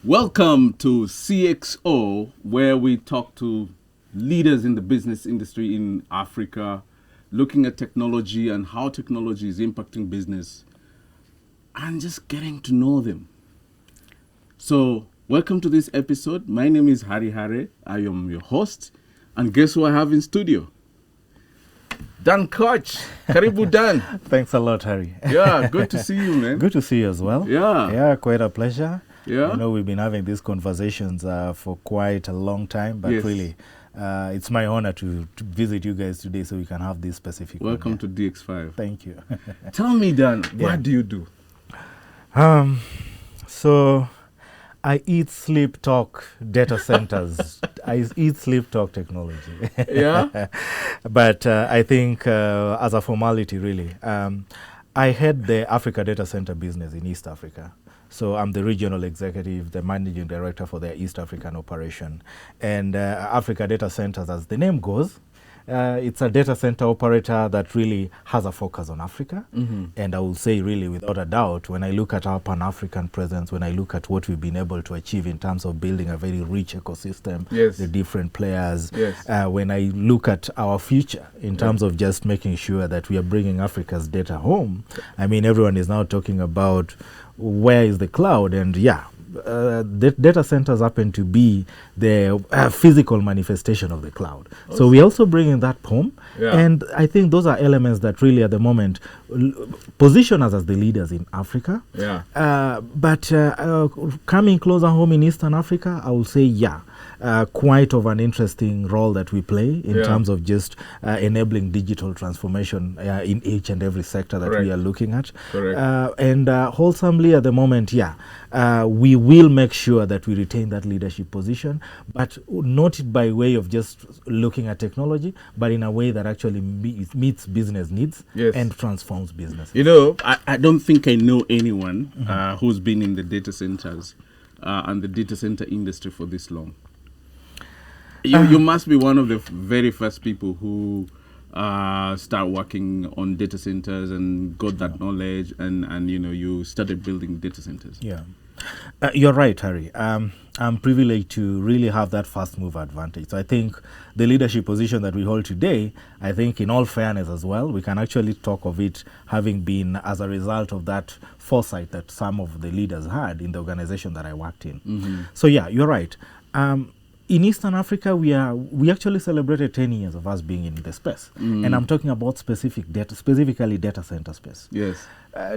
Welcome to CXO, where we talk to leaders in the business industry in Africa, looking at technology and how technology is impacting business, and just getting to know them. So, welcome to this episode. My name is Hari Hare. I am your host. And guess who I have in studio? Dan Kwach. Karibu Dan. Thanks a lot, Harry. Yeah, good to see you, man. Good to see you as well. Yeah. Yeah, quite a pleasure. Yeah. I know we've been having these conversations for quite a long time, but Yes. really, it's my honor to visit you guys today so we can have this specific Welcome one, to DX5. Thank you. Tell me, Dan, Yeah. what do you do? So I eat, sleep, talk data centers. I eat, sleep, talk technology. Yeah? But I think as a formality, really, I head the Africa data center business in East Africa. So I'm the regional executive, the managing director for their East African operation. And Africa Data Centers, as the name goes, it's a data center operator that really has a focus on Africa. Mm-hmm. And I will say really without a doubt, when I look at our Pan-African presence, when I look at what we've been able to achieve in terms of building a very rich ecosystem, Yes. the different players, Yes. when I look at our future in terms of just making sure that we are bringing Africa's data home, I mean, everyone is now talking about where is the cloud, and data centers happen to be the physical manifestation of the cloud. So we're also bringing that home. Yeah. And I think those are elements that really at the moment position us as the leaders in Africa. Yeah. But coming closer home in Eastern Africa, I will say, quite of an interesting role that we play in Yeah. terms of just enabling digital transformation in each and every sector that Correct. we are looking at. Correct. And wholesomely at the moment, we will make sure that we retain that leadership position, but not by way of just looking at technology, but in a way that actually meets business needs Yes. and transforms business. You know, I don't think I know anyone who's been in the data centers and the data center industry for this long. You must be one of the very first people who start working on data centers and got that knowledge, and you started building data centers. Yeah. You're right, Harry. I'm privileged to really have that first mover advantage. So I think the leadership position that we hold today, I think in all fairness as well, we can actually talk of it having been as a result of that foresight that some of the leaders had in the organization that I worked in. Mm-hmm. So yeah, you're right. In Eastern Africa, we actually celebrated 10 years of us being in the space. And I'm talking about specifically data center space. Yes.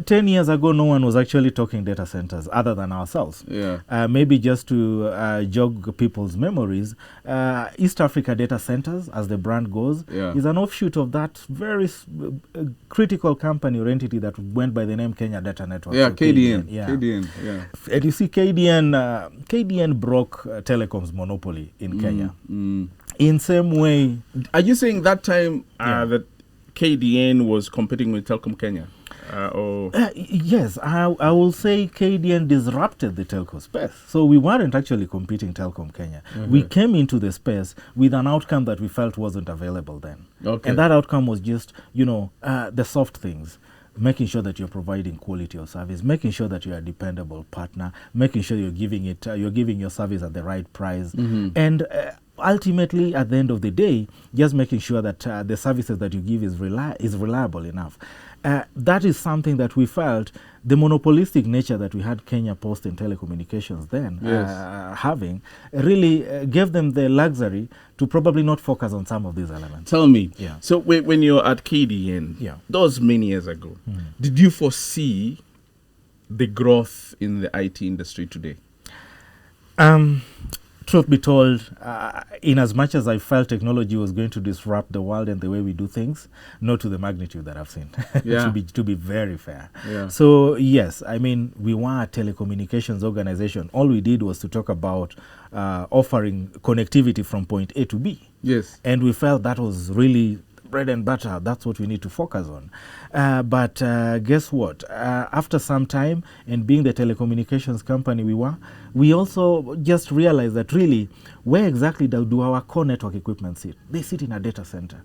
10 years ago, no one was actually talking data centers other than ourselves. Yeah. Maybe just to jog people's memories, East Africa Data Centers, as the brand goes, is an offshoot of that very critical company or entity that went by the name Kenya Data Network. Yeah, so KDN. Yeah. KDN, yeah. And you see, KDN broke telecom's monopoly in Kenya. In same way, Are you saying that time that KDN was competing with Telkom Kenya? yes, I will say KDN disrupted the telco space. So we weren't actually competing Telkom Kenya. We came into the space with an outcome that we felt wasn't available then. Okay. And that outcome was just, the soft things. Making sure that you're providing quality of service, making sure that you're a dependable partner, making sure you're giving your service at the right price, and ultimately, at the end of the day, just making sure that the services that you give is reliable enough. That is something that we felt the monopolistic nature that we had Kenya Post and Telecommunications then having really gave them the luxury to probably not focus on some of these elements. Tell me. Yeah. So when you're at KDN, that was many years ago, did you foresee the growth in the IT industry today? Truth be told, in as much as I felt technology was going to disrupt the world and the way we do things, not to the magnitude that I've seen, to be very fair. Yeah. So yes, I mean, we were a telecommunications organization. All we did was to talk about offering connectivity from point A to B. Yes. And we felt that was really bread and butter. That's what we need to focus on. But guess what? After some time and being the telecommunications company we also just realized that really, where exactly do our core network equipment sit? They sit in a data center.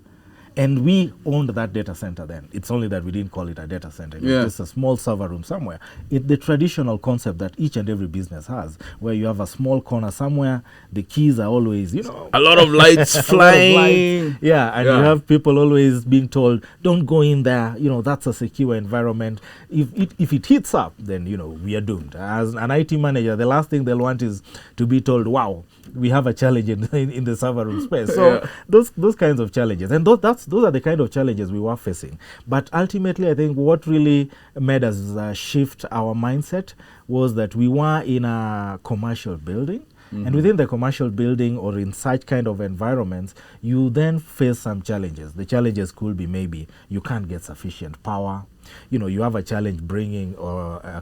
And we owned that data center then. It's only that we didn't call it a data center. It was just a small server room somewhere. The traditional concept that each and every business has, where you have a small corner somewhere, the keys are always, a lot of lights flying. Yeah, and you have people always being told, don't go in there, that's a secure environment. If it heats up, then, we are doomed. As an IT manager, the last thing they'll want is to be told, wow, we have a challenge in the server room space. So those kinds of challenges, and those are the kind of challenges we were facing. But ultimately, I think what really made us shift our mindset was that we were in a commercial building. And within the commercial building or in such kind of environments, you then face some challenges. The challenges could be maybe you can't get sufficient power. You have a challenge bringing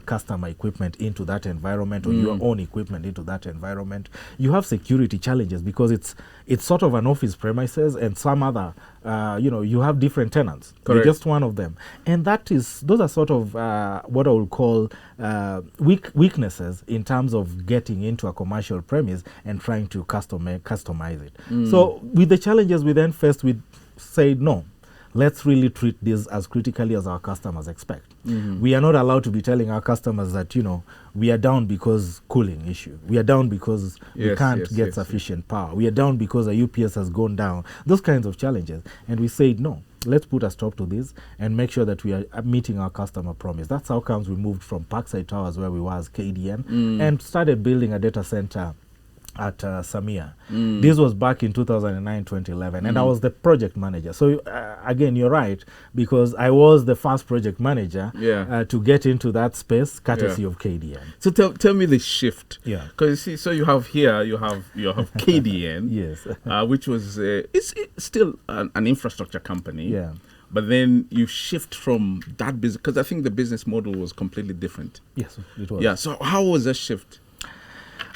customer equipment into that environment or your own equipment into that environment. You have security challenges because it's sort of an office premises and some other, you have different tenants. Correct. You're just one of them. And those are sort of what I would call weaknesses in terms of getting into a commercial premise and trying to customize it. So with the challenges we then faced, we said, no, let's really treat this as critically as our customers expect. We are not allowed to be telling our customers that, we are down because cooling issue. We are down because we can't get sufficient power. We are down because a UPS has gone down. Those kinds of challenges. And we said, no, let's put a stop to this and make sure that we are meeting our customer promise. That's how comes we moved from Parkside Towers, where we were as KDN, and started building a data center at Samia. This was back in 2009, 2011, and I was the project manager. So again, you're right, because I was the first project manager to get into that space, courtesy of KDN. So tell me the shift. Yeah. Because you see, so you have KDN, yes, which was it's still an infrastructure company. Yeah. But then you shift from that business, because I think the business model was completely different. Yes, it was. Yeah. So how was that shift?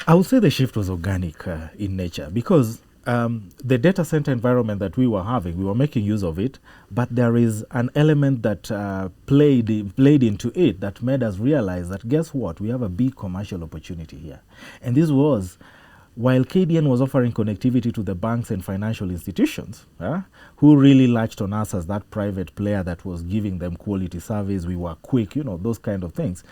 I would say the shift was organic in nature, because the data center environment that we were having, we were making use of it, but there is an element that played into it that made us realize that, guess what, we have a big commercial opportunity here. And this was, while KDN was offering connectivity to the banks and financial institutions, who really latched on us as that private player that was giving them quality service, we were quick, those kind of things.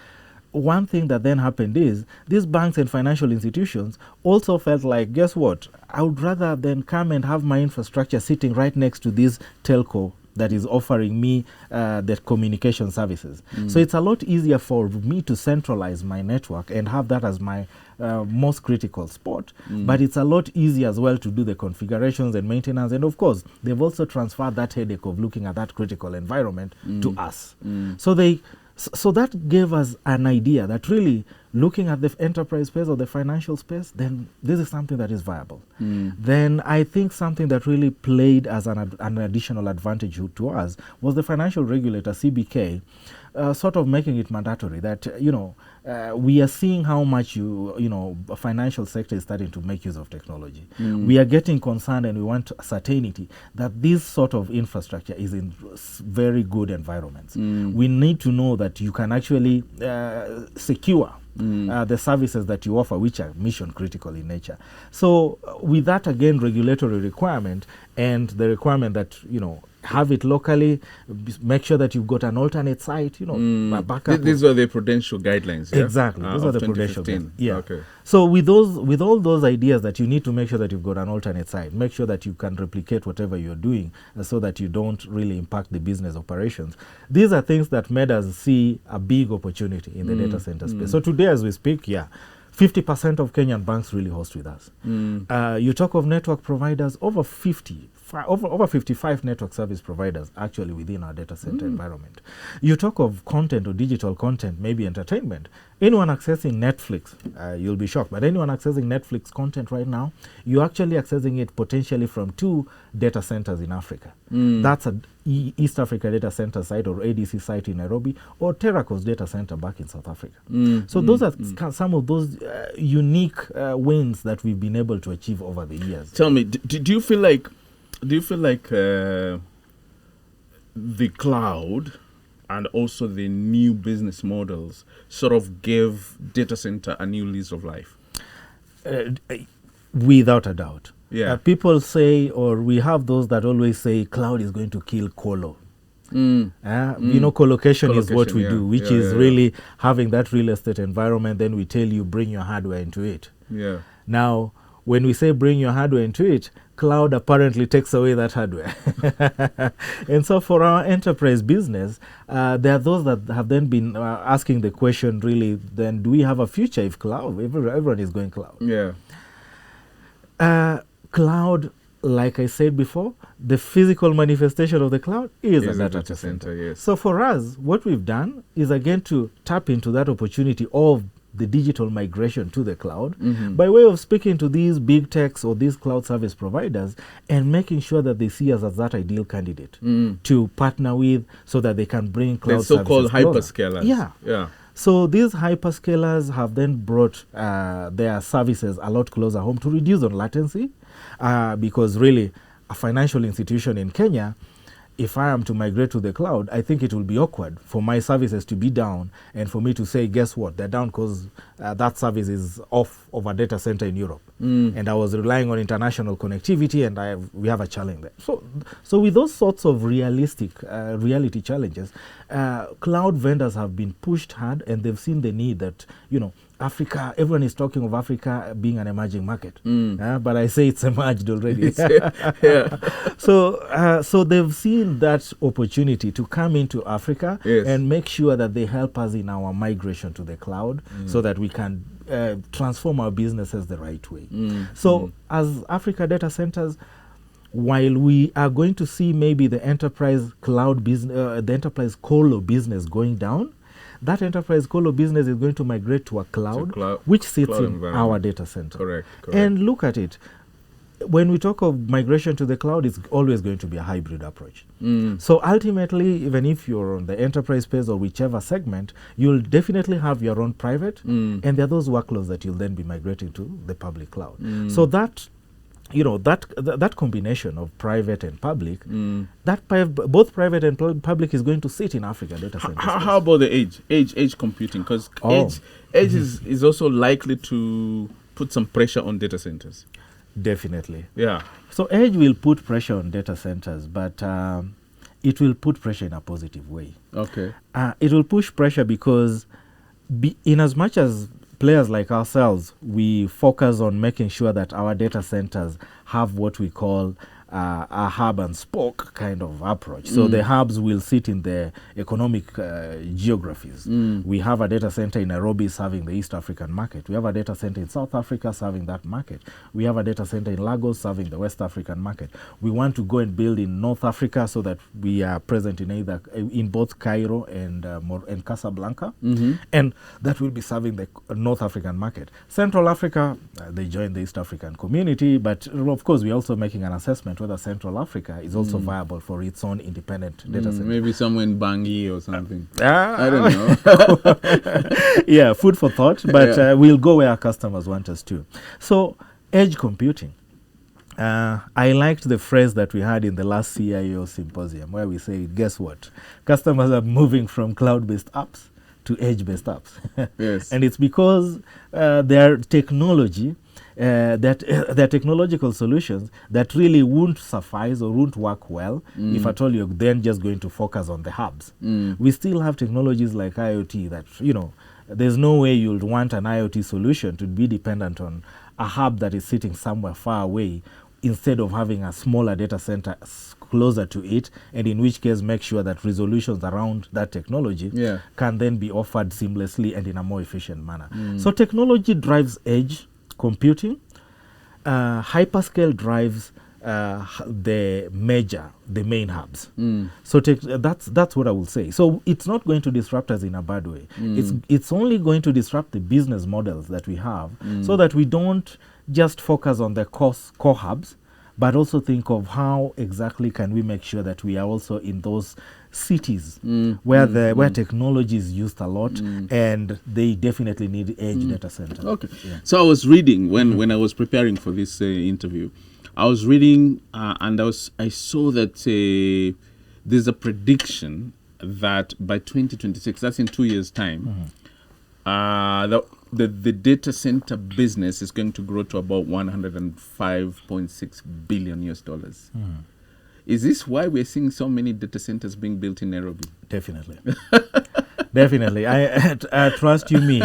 One thing that then happened is these banks and financial institutions also felt like, guess what, I would rather than come and have my infrastructure sitting right next to this telco that is offering me the communication services. So it's a lot easier for me to centralize my network and have that as my most critical spot, but it's a lot easier as well to do the configurations and maintenance. And of course, they've also transferred that headache of looking at that critical environment to us. So that gave us an idea that really looking at the enterprise space or the financial space, then this is something that is viable. Then I think something that really played as an additional advantage to us was the financial regulator, CBK, sort of making it mandatory that, we are seeing how much financial sector is starting to make use of technology. We are getting concerned and we want certainty that this sort of infrastructure is in very good environments. We need to know that you can actually secure the services that you offer, which are mission critical in nature. So with that, again, regulatory requirement and the requirement that, have it locally, make sure that you've got an alternate site, backup. These are the prudential guidelines. Yeah? Exactly. Those are the prudential guidelines. Yeah. Okay. So with all those ideas that you need to make sure that you've got an alternate site, make sure that you can replicate whatever you're doing so that you don't really impact the business operations. These are things that made us see a big opportunity in the data center space. So today as we speak, 50% of Kenyan banks really host with us. You talk of network providers, over 55 network service providers actually within our data center environment. You talk of content or digital content, maybe entertainment. Anyone accessing Netflix, you'll be shocked, but anyone accessing Netflix content right now, you're actually accessing it potentially from 2 data centers in Africa. That's a East Africa data center site or ADC site in Nairobi, or Terracos data center back in South Africa. So those are some of those unique wins that we've been able to achieve over the years. Tell me, do you feel like the cloud and also the new business models sort of gave data center a new lease of life? Without a doubt. Yeah. People say, or we have those that always say, cloud is going to kill colo. Colocation is what we do, which is really having that real estate environment. Then we tell you, bring your hardware into it. Yeah. Now, when we say bring your hardware into it, cloud apparently takes away that hardware. And so for our enterprise business, there are those that have then been asking the question, really, then do we have a future if cloud, everyone is going cloud? Yeah. Cloud, like I said before, the physical manifestation of the cloud is a data center. Yes. So for us, what we've done is again to tap into that opportunity of the digital migration to the cloud by way of speaking to these big techs or these cloud service providers and making sure that they see us as that ideal candidate to partner with so that they can bring cloud the so-called services hyperscalers. Yeah. So these hyperscalers have then brought their services a lot closer home to reduce on latency because really a financial institution in Kenya, if I am to migrate to the cloud, I think it will be awkward for my services to be down and for me to say, guess what, they're down because that service is off of a data center in Europe. And I was relying on international connectivity and we have a challenge there. So with those sorts of reality challenges, cloud vendors have been pushed hard and they've seen the need that, Africa, everyone is talking of Africa being an emerging market, but I say it's emerged already. So they've seen that opportunity to come into Africa and make sure that they help us in our migration to the cloud so that we can transform our businesses the right way. So as Africa data centers, while we are going to see maybe the enterprise cloud business, the enterprise colo business going down, that enterprise colo business is going to migrate to a cloud, which sits in our data center. Correct. And look at it. When we talk of migration to the cloud, it's always going to be a hybrid approach. So ultimately, even if you're on the enterprise space or whichever segment, you'll definitely have your own private, and there are those workloads that you'll then be migrating to the public cloud. So that that combination of private and public, both private and public is going to sit in Africa data centers. How about the edge computing? Because edge is also likely to put some pressure on data centers. Definitely. Yeah. So edge will put pressure on data centers, but it will put pressure in a positive way. Okay. It will push pressure because in as much as players like ourselves, we focus on making sure that our data centers have what we call a hub and spoke kind of approach. So the hubs will sit in the economic geographies. We have a data center in Nairobi serving the East African market. We have a data center in South Africa serving that market. We have a data center in Lagos serving the West African market. We want to go and build in North Africa so that we are present in both Cairo and Casablanca, and that will be serving the North African market. Central Africa, they join the East African community, but of course we're also making an assessment whether Central Africa is also viable for its own independent data center. Maybe somewhere in Bangui or something. I don't know. Yeah, food for thought, but we'll go where our customers want us to. So, edge computing. I liked the phrase that we had in the last CIO symposium where we say, guess what? Customers are moving from cloud-based apps to edge-based apps. Yes. And it's because their technology, they're technological solutions that really won't suffice or won't work well if at all you're then just going to focus on the hubs. We still have technologies like IoT that, there's no way you'll want an IoT solution to be dependent on a hub that is sitting somewhere far away instead of having a smaller data center closer to it, and in which case make sure that resolutions around that technology can then be offered seamlessly and in a more efficient manner. So technology drives edge computing. Hyperscale drives the main hubs. So that's what I will say. So it's not going to disrupt us in a bad way. It's only going to disrupt the business models that we have so that we don't just focus on the core hubs, but also think of how exactly can we make sure that we are also in those cities where technology is used a lot and they definitely need edge data centers. Okay. Yeah. So I was reading when I was preparing for this interview, I was reading and I saw that there's a prediction that by 2026, that's in 2 years' time, the data center business is going to grow to about 105.6 billion US dollars. Is this why we're seeing so many data centers being built in Nairobi? Definitely. Definitely. I trust you me.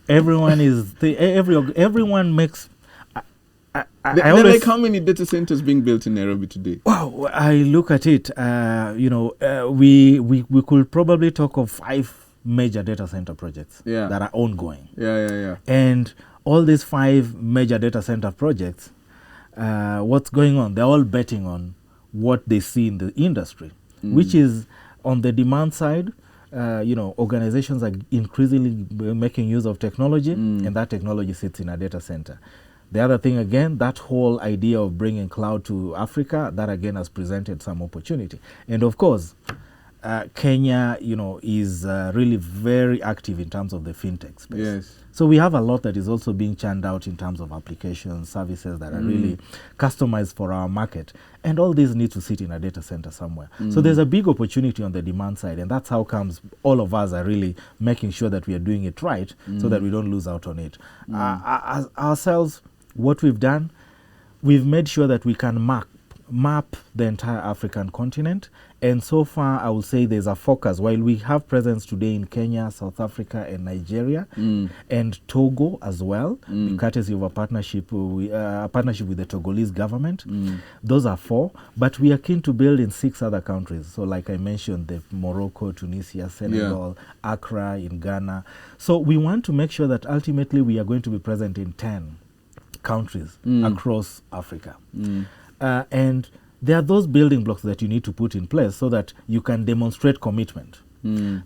Everyone is everyone makes Like how many data centers being built in Nairobi today? Wow, I look at it, we could probably talk of 5 major data center projects that are ongoing. Yeah. And all these 5 major data center projects, what's going on? They're all betting on what they see in the industry, which is on the demand side. Organizations are increasingly making use of technology, and that technology sits in a data center. The other thing, again, that whole idea of bringing cloud to Africa, that again has presented some opportunity. And of course, Kenya, is really very active in terms of the fintech space. Yes. So we have a lot that is also being churned out in terms of applications, services that are really customized for our market. And all these need to sit in a data center somewhere. So there's a big opportunity on the demand side. And that's how comes all of us are really making sure that we are doing it right so that we don't lose out on it. Ourselves, what we've done, we've made sure that we can map the entire African continent. And so far, I would say there's a focus. While we have presence today in Kenya, South Africa, and Nigeria, and Togo as well, courtesy of a partnership with the Togolese government. Those are 4. But we are keen to build in 6 other countries. So like I mentioned, the Morocco, Tunisia, Senegal, Accra in Ghana. So we want to make sure that ultimately we are going to be present in 10 countries across Africa. And there are those building blocks that you need to put in place so that you can demonstrate commitment.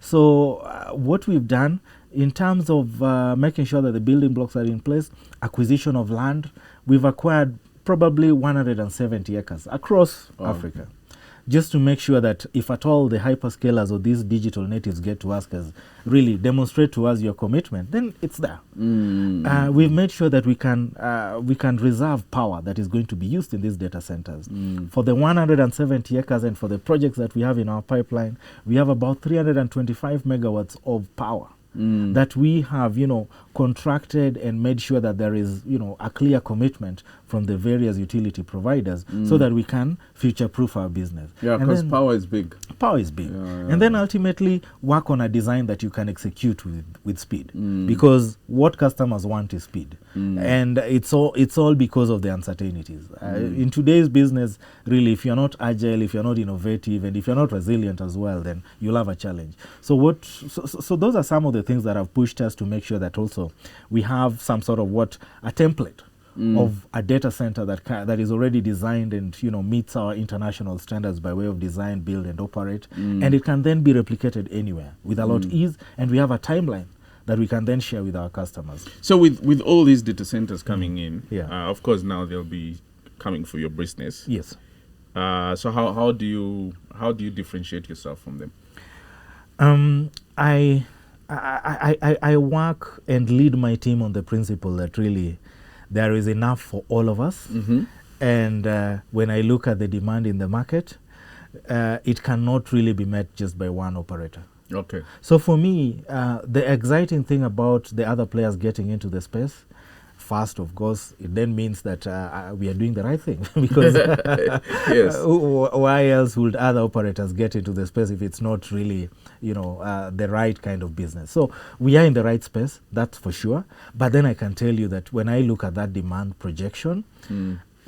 So what we've done in terms of making sure that the building blocks are in place, acquisition of land, we've acquired probably 170 acres across Africa, just to make sure that if at all the hyperscalers or these digital natives get to ask us, really demonstrate to us your commitment, then it's there. We've made sure that we can reserve power that is going to be used in these data centers. For the 170 acres and for the projects that we have in our pipeline, we have about 325 megawatts of power that we have, contracted and made sure that there is, a clear commitment from the various utility providers so that we can future-proof our business. Yeah, because power is big. Power is big. And then ultimately work on a design that you can execute with speed. Because what customers want is speed. And it's all because of the uncertainties. In today's business, really, if you're not agile, if you're not innovative, and if you're not resilient as well, then you'll have a challenge. So those are some of the things that have pushed us to make sure that also we have some sort of a template of a data center that is already designed and meets our international standards by way of design, build, and operate, and it can then be replicated anywhere with a lot of ease, and we have a timeline that we can then share with our customers. So with all these data centers coming in, of course now they'll be coming for your business. Yes. So how do you differentiate yourself from them? I work and lead my team on the principle that really there is enough for all of us. And when I look at the demand in the market, it cannot really be met just by one operator. Okay. So for me, the exciting thing about the other players getting into the space, first, of course, it then means that we are doing the right thing. Because why else would other operators get into the space if it's not really, the right kind of business? So we are in the right space, that's for sure. But then I can tell you that when I look at that demand projection,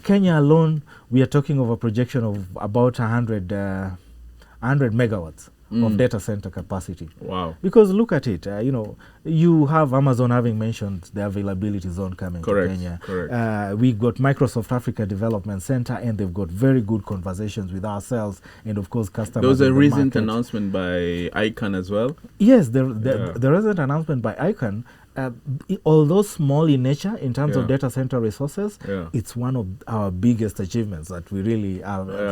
Kenya alone, we are talking of a projection of about 100 megawatts. Of data center capacity. Wow. Because look at it, you have Amazon having mentioned the availability zone coming to Kenya. Correct. We got Microsoft Africa Development Center, and they've got very good conversations with ourselves and, of course, customers. There was a recent announcement by ICANN as well. Yes, the recent announcement by ICANN, although small in nature in terms of data center resources, it's one of our biggest achievements that we really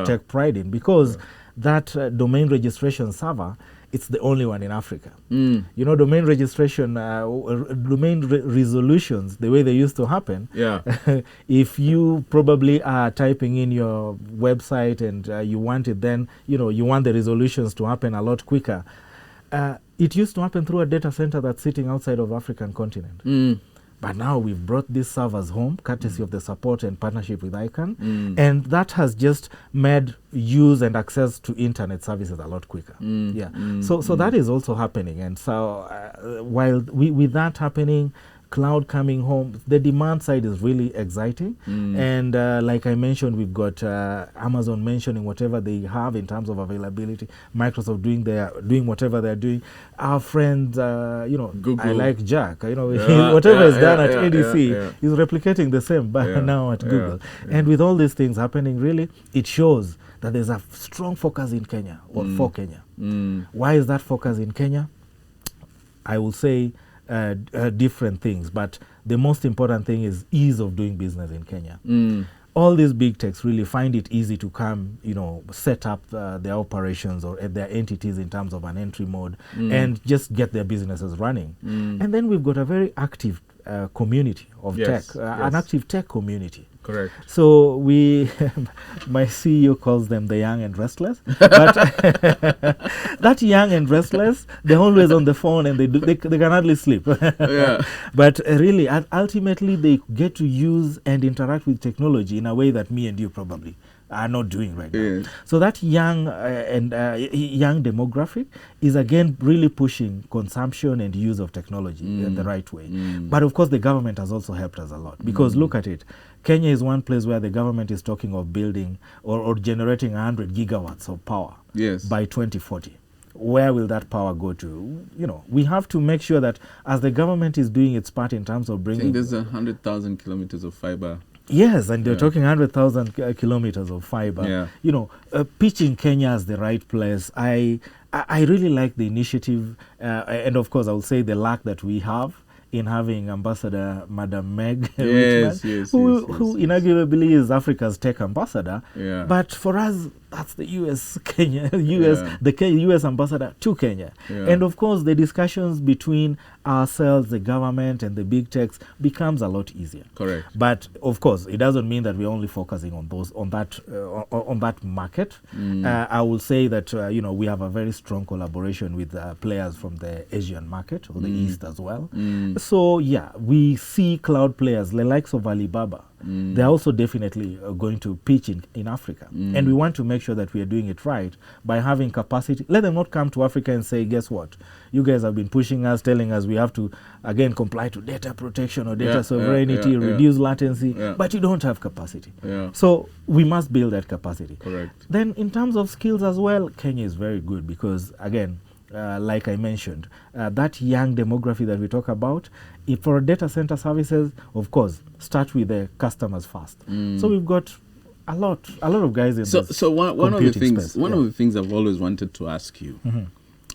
take pride in, because that domain registration server, it's the only one in Africa. Domain registration, resolutions, the way they used to happen. If you probably are typing in your website and you want it, then you want the resolutions to happen a lot quicker. It used to happen through a data center that's sitting outside of African continent. But now we've brought these servers home, courtesy of the support and partnership with ICANN, and that has just made use and access to internet services a lot quicker. So that is also happening, and so while with that happening, cloud coming home, the demand side is really exciting. And like I mentioned, we've got Amazon mentioning whatever they have in terms of availability, Microsoft doing whatever they're doing. Our friend, Google. I like Jack, whatever is done at ADC is replicating the same but now at Google. And with all these things happening, really, it shows that there's a strong focus in Kenya, or for Kenya. Why is that focus in Kenya? I will say different things, but the most important thing is ease of doing business in Kenya. All these big techs really find it easy to come, set up their operations or their entities in terms of an entry mode and just get their businesses running. And then we've got a very active community of tech, an active tech community. Correct. So my CEO calls them the young and restless. But that young and restless, they're always on the phone and they can hardly sleep. But really, ultimately, they get to use and interact with technology in a way that me and you probably are not doing right now. So that young young demographic is again really pushing consumption and use of technology in the right way. But of course, the government has also helped us a lot, because look at it. Kenya is one place where the government is talking of building or generating 100 gigawatts of power by 2040. Where will that power go to? We have to make sure that as the government is doing its part in terms of bringing... I think there's 100,000 kilometers of fiber. Yes, and they're talking 100,000 kilometers of fiber. Pitching Kenya as the right place. I really like the initiative, and of course I will say the lack that we have in having Ambassador Madam Meg Whitman, who inarguably is Africa's tech ambassador. But for us, that's the US ambassador to Kenya. And of course, the discussions between ourselves, the government, and the big techs becomes a lot easier. Correct. But of course, it doesn't mean that we're only focusing on that market. I will say that we have a very strong collaboration with players from the Asian market or the East as well. So we see cloud players, the likes of Alibaba. They're also definitely going to pitch in Africa. And we want to make sure that we are doing it right by having capacity. Let them not come to Africa and say, guess what? You guys have been pushing us, telling us we have to, again, comply to data protection or data sovereignty, reduce latency, but you don't have capacity. So we must build that capacity. Correct. Then in terms of skills as well, Kenya is very good because, again, like I mentioned, that young demography that we talk about, for data center services, of course, start with the customers first. So we've got a lot of guys in this. So one of the things I've always wanted to ask you,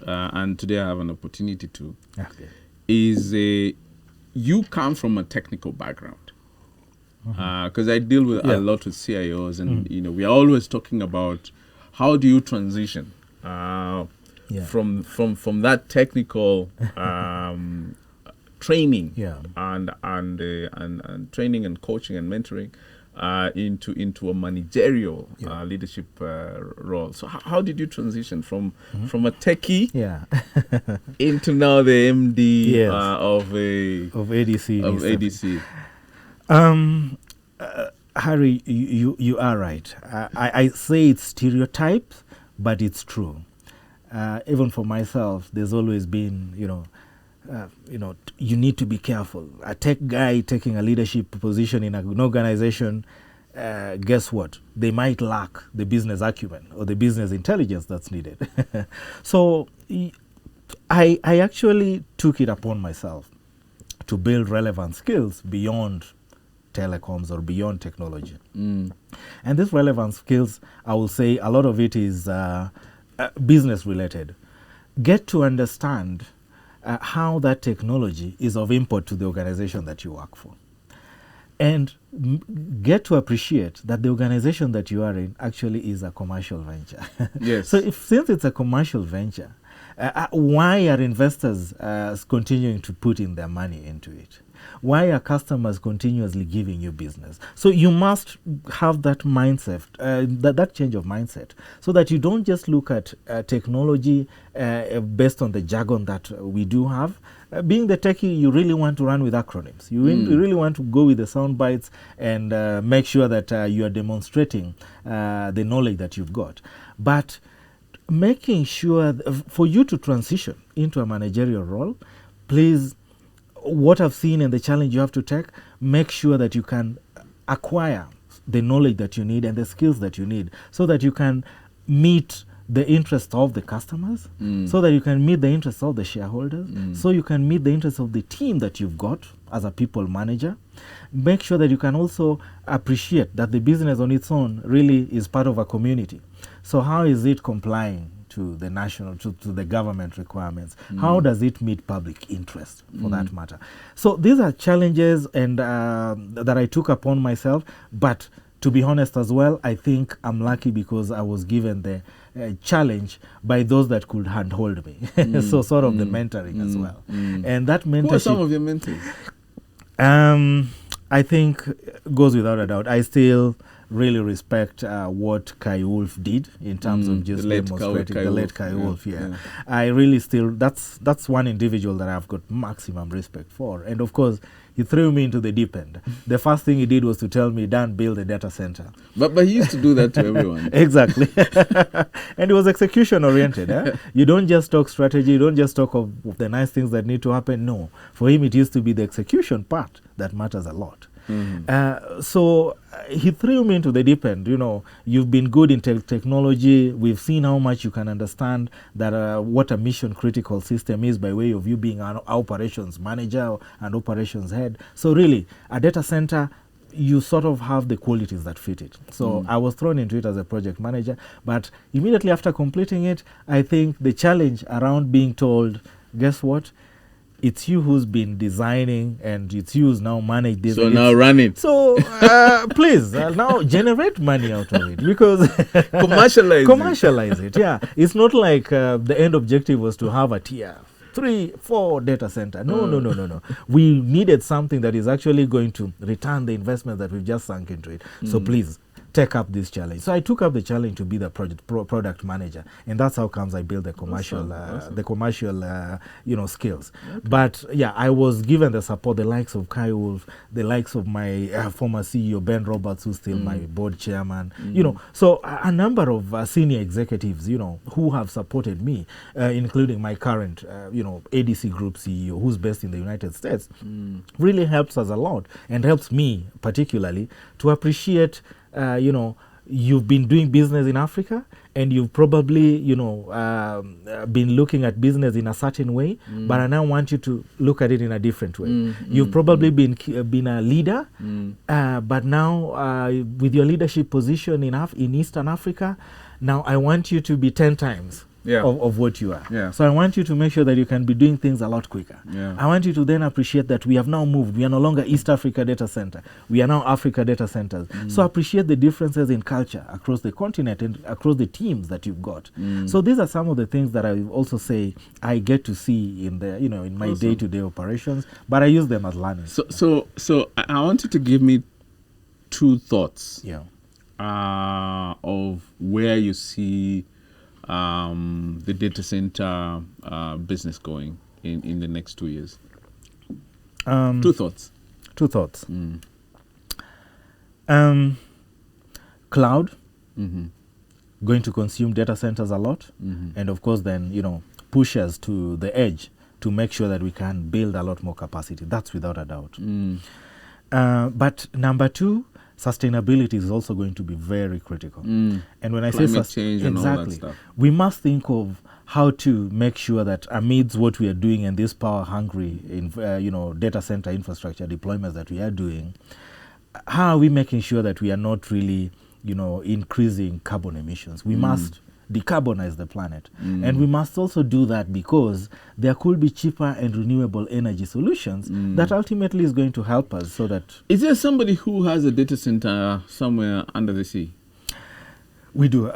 and today I have an opportunity to, is you come from a technical background, because I deal with a lot with CIOs, and we are always talking about how do you transition from that technical training and training and coaching and mentoring into a managerial leadership role. So how did you transition from a techie into now the MD of ADC? Harry, you are right. I say it's stereotypes, but it's true. Even for myself, there's always been, you need to be careful. A tech guy taking a leadership position in an organization, guess what? They might lack the business acumen or the business intelligence that's needed. So I actually took it upon myself to build relevant skills beyond telecoms or beyond technology. And these relevant skills, I will say a lot of it is business related. Get to understand how that technology is of import to the organization that you work for. And get to appreciate that the organization that you are in actually is a commercial venture. Yes. So since it's a commercial venture, Why are investors continuing to put in their money into it? Why are customers continuously giving you business? So you must have that mindset, that change of mindset, so that you don't just look at technology based on the jargon that we do have. Being the techie, you really want to run with acronyms. You really want to go with the sound bites and make sure that you are demonstrating the knowledge that you've got. But making sure for you to transition into a managerial role, please, what I've seen and the challenge you have to take, make sure that you can acquire the knowledge that you need and the skills that you need so that you can meet the interests of the customers, so that you can meet the interests of the shareholders, so you can meet the interests of the team that you've got as a people manager. Make sure that you can also appreciate that the business on its own really is part of a community. So how is it complying to the national, to the government requirements? How does it meet public interest, for that matter? So these are challenges and that I took upon myself, but to be honest as well, I think I'm lucky because I was given the challenge by those that could handhold me. So sort of the mentoring as well. And that mentorship... Who are some of your mentors? I think goes without a doubt. I still really respect what Kai Wolf did in terms of just demonstrating the late Kai Wolf. Yeah. I really still, that's one individual that I've got maximum respect for. And of course, he threw me into the deep end. The first thing he did was to tell me, Dan, build a data center. But he used to do that to everyone. Exactly. And it was execution oriented. You don't just talk strategy, you don't just talk of the nice things that need to happen. No. For him, it used to be the execution part that matters a lot. So he threw me into the deep end. You know, you've been good in technology. We've seen how much you can understand that what a mission critical system is by way of you being an operations manager and operations head. So really, a data center, you sort of have the qualities that fit it. So I was thrown into it as a project manager, but immediately after completing it, I think the challenge around being told, guess what? It's you who's been designing and it's you who's now manage this. So now run it. So please now generate money out of it because commercialize it. Yeah, it's not like the end objective was to have a tier 3, 4 data center. No. We needed something that is actually going to return the investment that we've just sunk into it. So please take up this challenge. So I took up the challenge to be the product manager, and that's how comes I built the commercial, skills. Okay. But yeah, I was given the support, the likes of Kai Wolf, the likes of my former CEO Ben Roberts, who's still my board chairman. You know, so a number of senior executives, you know, who have supported me, including my current, ADC Group CEO, who's based in the United States, really helps us a lot and helps me particularly to appreciate. You've been doing business in Africa and you've probably, been looking at business in a certain way, but I now want you to look at it in a different way. You've probably been a leader, but now with your leadership position in Eastern Africa, now I want you to be 10 times of what you are. Yeah. So I want you to make sure that you can be doing things a lot quicker. Yeah. I want you to then appreciate that we have now moved. We are no longer East Africa data center. We are now Africa data centers. So appreciate the differences in culture across the continent and across the teams that you've got. So these are some of the things that I also say I get to see in the in my day-to-day operations, but I use them as learning. So I want you to give me 2 thoughts. Yeah. Of where you see the data center business going in the next 2 years. 2 thoughts. 2 thoughts. Cloud, going to consume data centers a lot, and of course then, push us to the edge to make sure that we can build a lot more capacity. That's without a doubt. But number 2, sustainability is also going to be very critical. And when I Climate say change and all that stuff. We must think of how to make sure that amidst what we are doing and this power-hungry, data center infrastructure deployments that we are doing, how are we making sure that we are not really, increasing carbon emissions? We must decarbonize the planet. And we must also do that because there could be cheaper and renewable energy solutions that ultimately is going to help us so that... Is there somebody who has a data center somewhere under the sea? We do.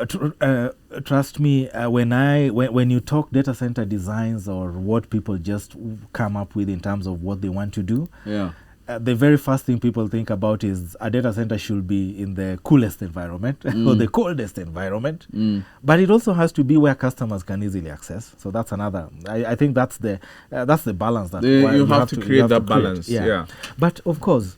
Trust me, when you talk data center designs or what people just come up with in terms of what they want to do, Yeah. The very first thing people think about is a data center should be in the coolest environment or the coldest environment. But it also has to be where customers can easily access. So that's another. I think that's the balance that You have to create that balance. Yeah. But of course,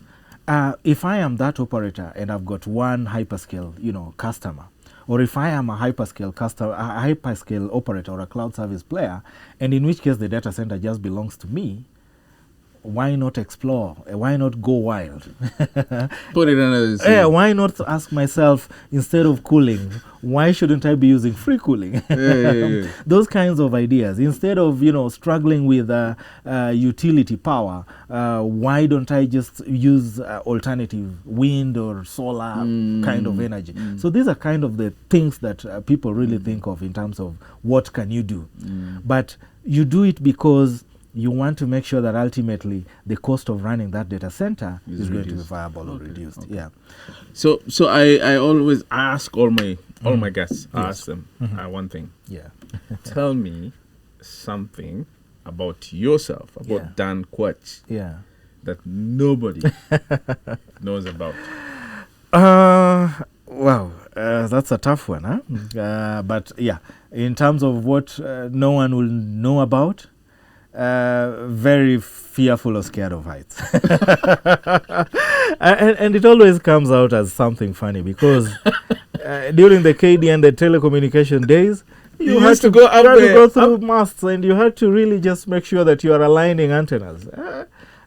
if I am that operator and I've got one hyperscale, customer, or if I am a hyperscale operator or a cloud service player, and in which case the data center just belongs to me, why not explore? Why not go wild? Put it another. Yeah, why not ask myself, instead of cooling, why shouldn't I be using free cooling? Yeah. Those kinds of ideas. Instead of struggling with utility power, why don't I just use alternative wind or solar kind of energy? So these are kind of the things that people really think of in terms of what can you do. But you do it because you want to make sure that ultimately the cost of running that data center is going to be viable or reduced. Okay. Yeah. So I always ask all my guests, I ask them one thing. Yeah. Tell me something about yourself, about Dan Kwach, that nobody knows about. Wow, that's a tough one, huh? But yeah, in terms of what no one will know about, very fearful or scared of heights. and it always comes out as something funny because during the KD and the telecommunication days, you had to go up there, go through masts, and you had to really just make sure that you are aligning antennas.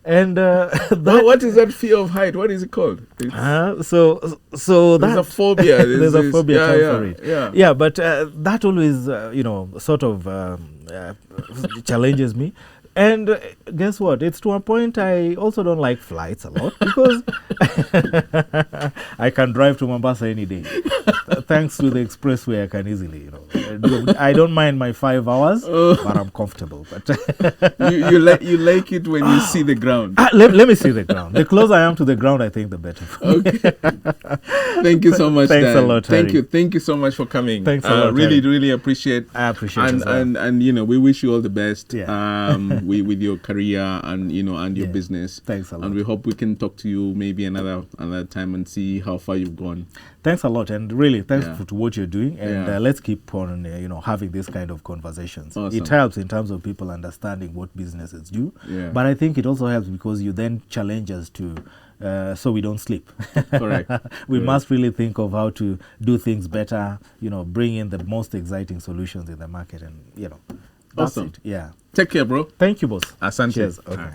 What is that fear of height? What is it called? So there's a phobia. There's a phobia term for it. Yeah. But that always, sort of challenges me. And guess what? It's to a point I also don't like flights a lot because I can drive to Mombasa any day. Thanks to the expressway, I can easily, I don't mind my 5 hours, but I'm comfortable. But you like it when you see the ground. Let me see the ground. The closer I am to the ground, I think the better. Okay. Thank you so much, Thanks Dan. a lot, Thank Harry. Thank you so much for coming. Thanks a lot, really, Harry. really appreciate. I appreciate it. And we wish you all the best. Yeah. With your career and your business. Thanks a lot. And we hope we can talk to you maybe another time and see how far you've gone. Thanks a lot, and really thanks for what you're doing. And let's keep on, having this kind of conversations. Awesome. It helps in terms of people understanding what businesses do. Yeah. But I think it also helps because you then challenge us to, so we don't sleep. Correct. We must really think of how to do things better. Bring in the most exciting solutions in the market, and that's awesome. it. Yeah. Take care, bro. Thank you, boss. Asante. Cheers. Okay.